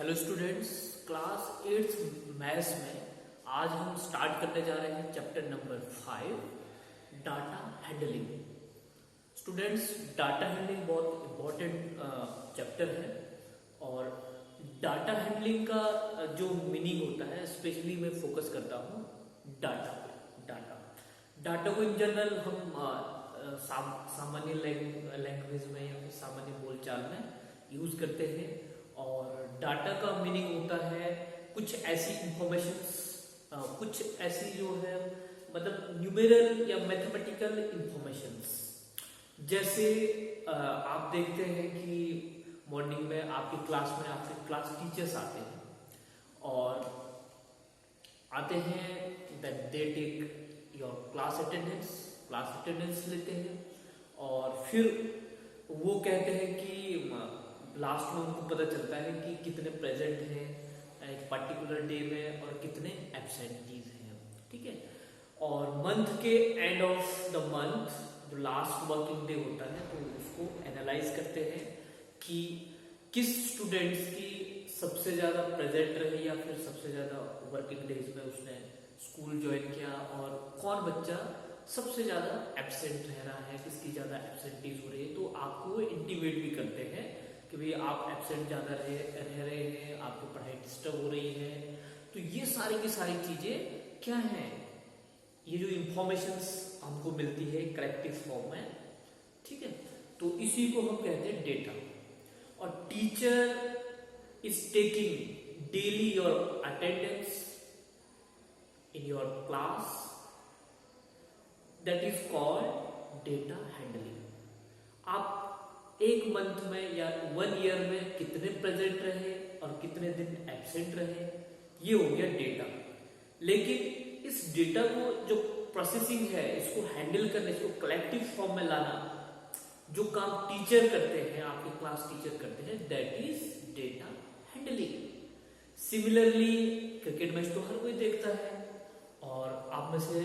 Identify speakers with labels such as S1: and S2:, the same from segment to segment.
S1: Hello students, class 8 maths में आज हम स्टार्ट करने जा रहे हैं chapter number 5 data handling. Students, data handling बहुत इम्पोर्टेंट चैप्टर है और डाटा हैंडलिंग का जो मीनिंग होता है स्पेशली मैं फोकस करता हूँ डाटा को इन जनरल हम सामान्य लैंग्वेज में या फिर सामान्य बोलचाल में यूज करते हैं। और डाटा का मीनिंग होता है कुछ ऐसी इंफॉर्मेशंस, कुछ ऐसी जो है मतलब न्यूमेरल या मैथमेटिकल इंफॉर्मेशंस। जैसे आप देखते हैं कि मॉर्निंग में आपकी क्लास टीचर्स आते हैं और आते हैं that they take your class attendance लेते हैं और फिर वो कहते हैं कि लास्ट में उनको पता चलता है कि कितने प्रेजेंट हैं एक पर्टिकुलर डे में और कितने एब्सेंटीज हैं। ठीक है, और मंथ के एंड ऑफ द मंथ जो लास्ट वर्किंग डे होता है तो उसको एनालाइज करते हैं कि किस स्टूडेंट्स की सबसे ज्यादा प्रेजेंट रही या फिर सबसे ज्यादा वर्किंग डेज में उसने स्कूल ज्वाइन किया और कौन बच्चा सबसे ज्यादा एब्सेंट रह रहा है, किसकी ज्यादा एब्सेंटीज हो रही है। तो आपको इंटीमेट भी करते हैं कि भाई आप एब्सेंट ज्यादा रह रहे हैं, आपकी पढ़ाई डिस्टर्ब हो रही है। तो ये सारी की सारी चीजें क्या है, ये जो इंफॉर्मेशंस हमको मिलती है कलेक्टिव फॉर्म में। ठीक है, तो इसी को हम कहते हैं डेटा। और teacher is taking daily your attendance in your class, that is called data handling. आप एक मंथ में या 1 ईयर में कितने प्रेजेंट रहे और कितने दिन एब्सेंट रहे, ये हो गया डेटा। लेकिन इस डेटा को जो प्रोसेसिंग है, इसको हैंडल करने, इसको कलेक्टिव फॉर्म में लाना, जो काम टीचर करते हैं, आपके क्लास टीचर करते हैं, that is data handling. Similarly cricket match तो हर कोई देखता है और आप में से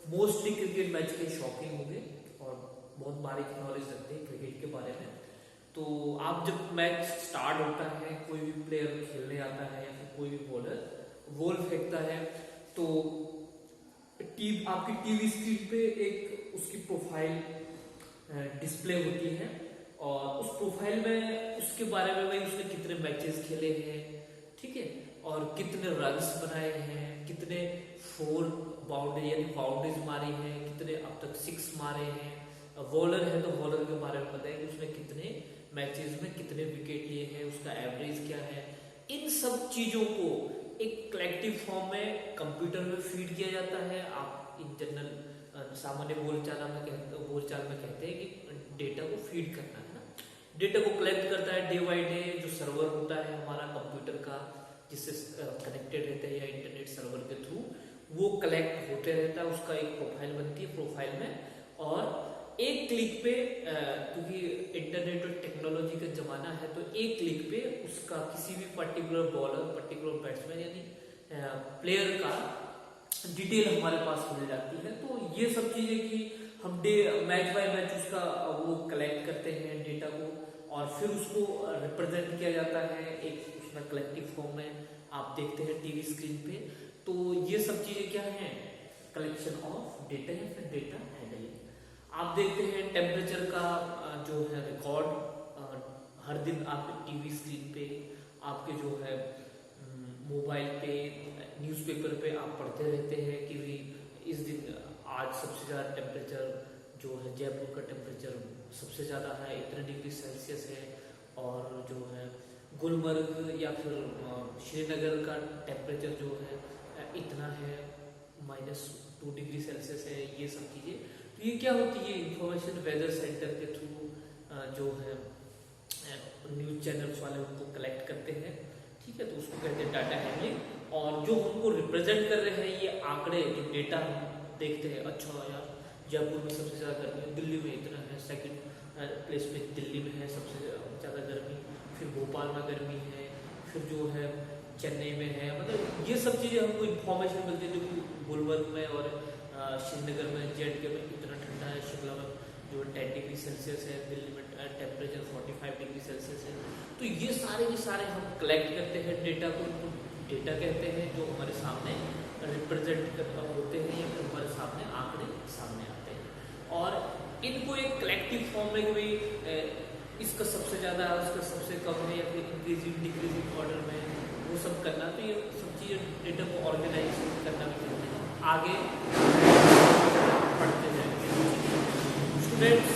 S1: मोस्टली क्रिकेट मैच के शौकीन होंगे और बहुत बारीक नॉलेज रखते हैं क्रिकेट के बारे में। तो आप जब मैच स्टार्ट होता है, कोई भी प्लेयर खेलने आता है या फिर कोई भी बॉलर बॉल फेंकता है, तो आपकी टीवी स्क्रीन पे एक उसकी प्रोफाइल डिस्प्ले होती है और उस प्रोफाइल में उसके बारे में भाई उसने कितने मैचेस खेले हैं, ठीक है, और कितने रन्स बनाए हैं, कितने 4 बाउंड्री यानी बाउंड्रीज मारी हैं, कितने अब तक 6 मारे हैं। बॉलर है तो बॉलर के बारे में बताएं कि उसने कितने मैचेस में कितने विकेट लिए हैं, उसका एवरेज क्या है। इन सब चीजों को एक कलेक्टिव फॉर्म में कंप्यूटर में फीड किया जाता है। आप इन जनरल सामान्य बोलचाल में कहते हैं कि डेटा को फीड करना है ना। डेटा को कलेक्ट करता है डे बाई डे, जो सर्वर होता है हमारा कंप्यूटर का जिससे कनेक्टेड रहते हैं या इंटरनेट सर्वर के थ्रू, वो कलेक्ट होते रहता है। उसका एक प्रोफाइल बनती है, प्रोफाइल में और एक क्लिक पे, क्योंकि इंटरनेट और टेक्नोलॉजी का जमाना है, तो एक क्लिक पे उसका किसी भी पर्टिकुलर बॉलर, पर्टिकुलर बैट्समैन यानी प्लेयर का डिटेल हमारे पास मिल जाती है। तो ये सब चीजें कि हम मैच बाय मैच उसका वो कलेक्ट करते हैं डेटा को और फिर उसको रिप्रेजेंट किया जाता है एक उसमें कलेक्टिव फॉर्म में। आप देखते हैं टीवी स्क्रीन पे। तो ये सब चीजें क्या है, कलेक्शन ऑफ डेटा या फिर डेटा हैंडलिंग। आप देखते हैं टेम्परेचर का जो है रिकॉर्ड हर दिन आपके टीवी स्क्रीन पे, आपके जो है मोबाइल पे, न्यूज़पेपर पे आप पढ़ते रहते हैं कि भी इस दिन आज सबसे ज़्यादा टेम्परेचर जो है जयपुर का टेम्परेचर सबसे ज़्यादा है, इतने डिग्री सेल्सियस है। और जो है गुलमर्ग या फिर श्रीनगर का टेम्परेचर जो है इतना है, -2 डिग्री सेल्सियस है। ये सब चीज़ें तो ये क्या होती है, इंफॉर्मेशन वेदर सेंटर के थ्रू जो है न्यूज चैनल्स वाले उनको कलेक्ट करते हैं। ठीक है, तो उसको कहते हैं डाटा हैंडलिंग। और जो उनको रिप्रेजेंट कर रहे हैं ये आंकड़े, जो डेटा हम देखते हैं, अच्छा यार जयपुर में सबसे ज्यादा गर्मी है, दिल्ली में इतना है, सेकंड प्लेस पे दिल्ली में है सबसे ज्यादा गर्मी, फिर भोपाल में गर्मी है, फिर जो है चेन्नई में है। मतलब ये सब चीजें हमको इन्फॉर्मेशन मिलती है, जो कि गुलबर्ग में और श्रीनगर में, जेएंडके में इतना ठंडा है, शिमला में जो 10 डिग्री सेल्सियस है, दिल्ली में टेम्परेचर 45 डिग्री सेल्सियस है। तो ये सारे के सारे हम कलेक्ट करते हैं डेटा को, डेटा कहते हैं, जो हमारे सामने रिप्रेजेंट होते हैं या फिर हमारे सामने आंकड़े सामने आते हैं। और इनको एक कलेक्टिव फॉर्म में कोई इसका सबसे ज़्यादा है, उसका सबसे कम है, या फिर इंक्रीजिंग डिक्रीजिंग ऑर्डर में वो सब करना, तो ये सब चीज़ें डेटा को ऑर्गेनाइज करना भी कहते हैं। आगे पढ़ते जाएंगे स्टूडेंट्स।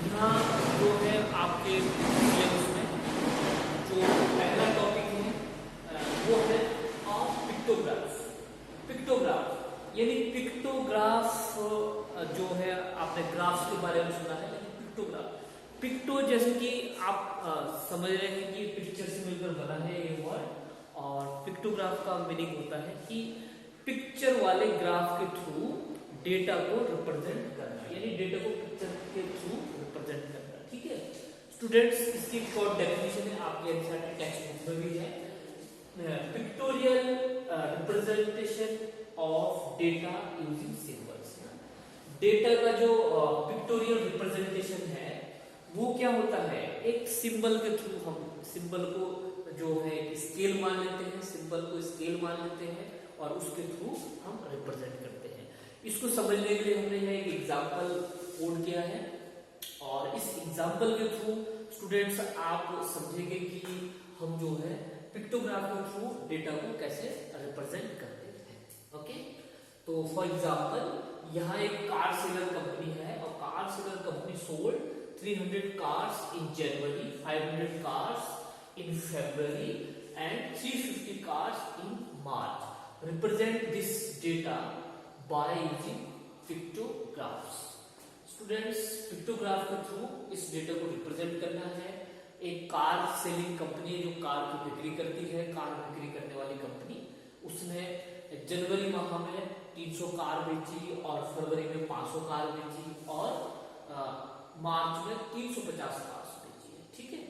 S1: यहाँ जो है आपके सिलेबस में जो पहला टॉपिक है वो है पिक्टोग्राफ। पिक्टोग्राफ यानी पिक्टोग्राफ जो है, आपने ग्राफ्स के बारे में सुना है, लेकिन पिक्टोग्राफ, पिक्टो जैसे कि आप समझ रहे हैं कि पिक्चर से मिलकर बना है ये वर्ड, और पिक्टोग्राफ का मीनिंग होता है कि पिक्चर वाले ग्राफ के थ्रू डेटा को रिप्रेजेंट करना, यानी डेटा को पिक्चर के थ्रू रिप्रेजेंट करना। ठीक है स्टूडेंट्स, इसकी शॉर्ट डेफिनेशन है आपके एनसीईआरटी टेक्स्ट बुक में भी है, pictorial representation of data using symbols. Data का जो पिक्टोरियल रिप्रेजेंटेशन है वो क्या होता है, एक सिंबल के थ्रू हम सिंबल को जो है स्केल मान लेते हैं, सिंबल को स्केल मान लेते हैं और उसके थ्रू हम रिप्रेजेंट करते हैं। इसको समझने के लिए हमने यहाँ एक एग्जाम्पल कोड किया है, और इस एग्जाम्पल के थ्रू स्टूडेंट्स आप समझेंगे कि हम जो है पिक्टोग्राफ के थ्रू डेटा को कैसे रिप्रेजेंट करते हैं। ओके, तो फॉर एग्जाम्पल यहाँ एक कार सेलर कंपनी है, और car seller company sold 300 cars in January, 500 cars in February and 350 cars in March. Represent this data by using pictographs. Students, pictograph के थ्रू इस डेटा को रिप्रेजेंट करना है। एक कार सेलिंग कंपनी है जो कार की बिक्री करती है, कार बिक्री करने वाली कंपनी, उसने जनवरी माह में 300 कार बेची, और फरवरी में 500 कार बेची, और मार्च में 350 कार बेची है। ठीक है,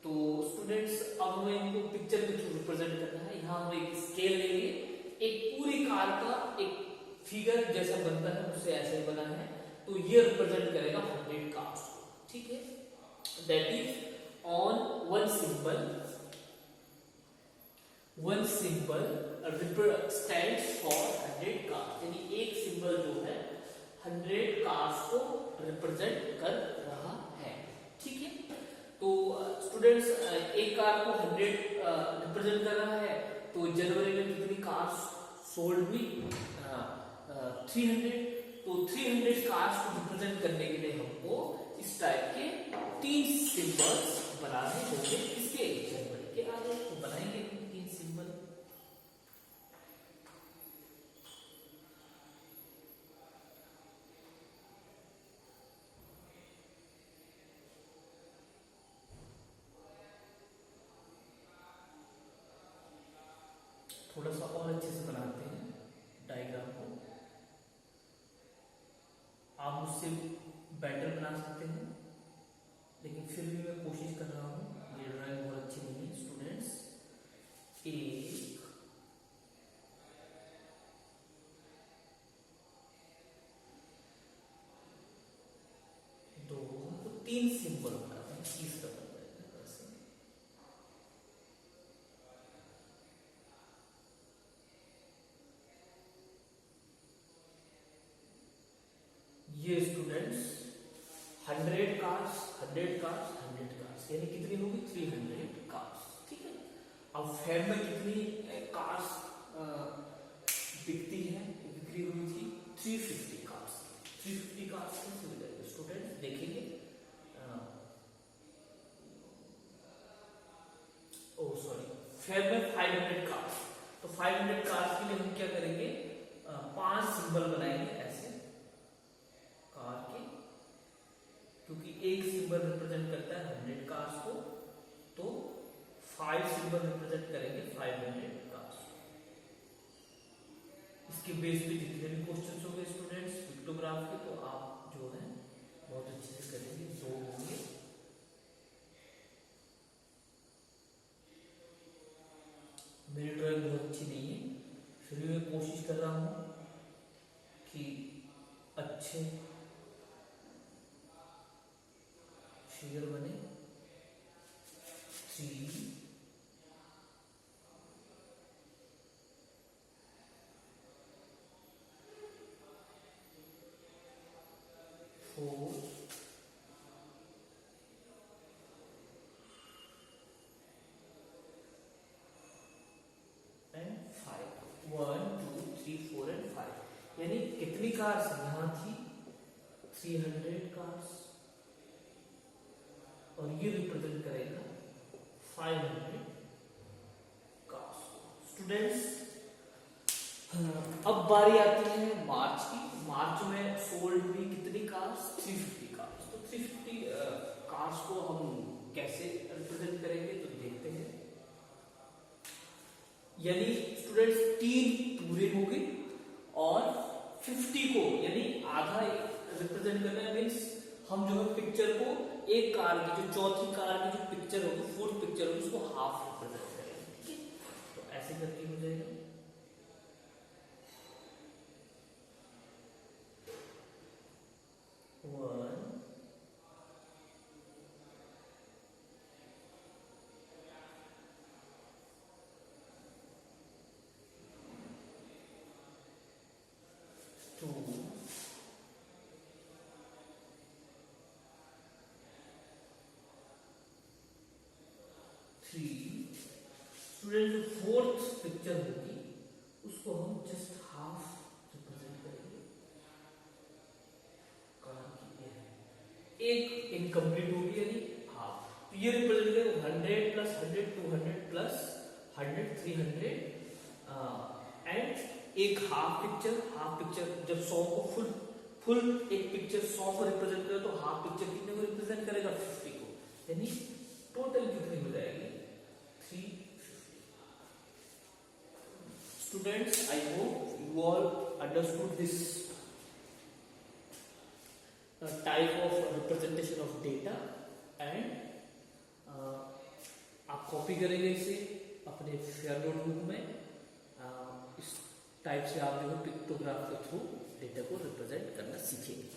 S1: तो स्टूडेंट्स अब हमें इनको पिक्चर के थ्रू रिप्रेजेंट करना है। यहाँ हम एक स्केल लेंगे, एक पूरी कार का एक फिगर जैसा बनता है उससे ऐसे ही बना है, तो ये रिप्रेजेंट करेगा 100 कार्स। ठीक है, that is on one symbol stands for 100 cars, यानी एक सिंबल जो है 100 कार्स को रिप्रेजेंट कर रहा है। ठीक है, तो स्टूडेंट्स एक कार को 100 रिप्रेजेंट कर रहा है, तो जनवरी में कितनी कार्स सोल्ड हुई, 300। तो 300 कार्स को रिप्रेजेंट करने के लिए हमको इस टाइप के 3 सिंबल्स बनाने होंगे। इसके जनवरी के आगे तो बनाएंगे 3 सिंबल। थोड़ा सा और अच्छे से बनाते हैं डायग्राम को, आप मुझसे बेटर बना सकते हैं, लेकिन फिर भी मैं कोशिश कर रहा हूँ, मेरी ड्राइंग बहुत अच्छी नहीं है स्टूडेंट्स। 1 2 हमको 3 सिंबल बनाते हैं, तीसरा ये स्टूडेंट्स 100 कार्स, 100 कार्स, 100 कार्स, यानी कितनी होगी 300 कार्स। ठीक है, अब फेब में कितनी कार्स बिकती है, बिक्री हुई थी 350 कार्स। 350 कार्स कैसे हो जाएगी स्टूडेंट्स, देखेंगे। ओ सॉरी, फेब में 500 कार्स, तो 500 कार्स के लिए हम क्या करेंगे, 5 सिंबल बनाएंगे ऐसे कार के, क्योंकि एक सिंबल रिप्रेजेंट करता है 100 कार्स को, तो 5 सिंबल रिप्रेजेंट करेंगे 500 कार्स। इसके बेस पे जितने भी क्वेश्चंस होंगे स्टूडेंट्स पिक्टोग्राफ के, तो आप जो है बहुत अच्छे से करेंगे, 2 होंगे। मेरी ड्राइंग बहुत अच्छी नहीं है, फिर भी मैं कोशिश कर रहा हूँ कि अच्छे फिगर बने। 3 कार्स यहां थी 300 कार्स, और ये रिप्रेजेंट करेगा 500 कार्स। स्टूडेंट्स, अब बारी आती है मार्च की। मार्च में सोल्ड भी कितनी कार्स? 350 कार्स। तो 350 कार्स को हम कैसे रिप्रेजेंट करेंगे तो देखते हैं। यानी स्टूडेंट्स 3 पूरे हो गए और 50 को यानी आधा रिप्रेजेंट करना है। मीन्स हम जो है पिक्चर को एक कार की जो चौथी कार की जो पिक्चर होगी, फोर्थ पिक्चर होगी, उसको हाफ रिप्रेजेंट करेंगे। ठीक है, तो ऐसे करके हो जाएगा। One, two, 3। स्टूडेंट जो फोर्थ पिक्चर होगी उसको हम जस्ट हाफ रिप्रेजेंट करेंगे। एक इनकम्प्लीट होगी यानी हाफ, तो ये रिप्रेजेंट करेगा 100 प्लस 100, 200 प्लस 100, 300 एंड एक हाफ पिक्चर। हाफ पिक्चर जब 100 को फुल एक पिक्चर 100 को रिप्रेजेंट करे तो हाफ पिक्चर कितने को रिप्रेजेंट करेगा? 50 को। यानी टोटल कितनी हो जाएगी? 350। Students, I hope you all understood this type of representation of data and आप कॉपी करेंगे इसे अपने फेयर नोटबुक में। इस टाइप से आप जो है पिक्टोग्राफ के थ्रू डेटा को रिप्रेजेंट करना सीखेंगे।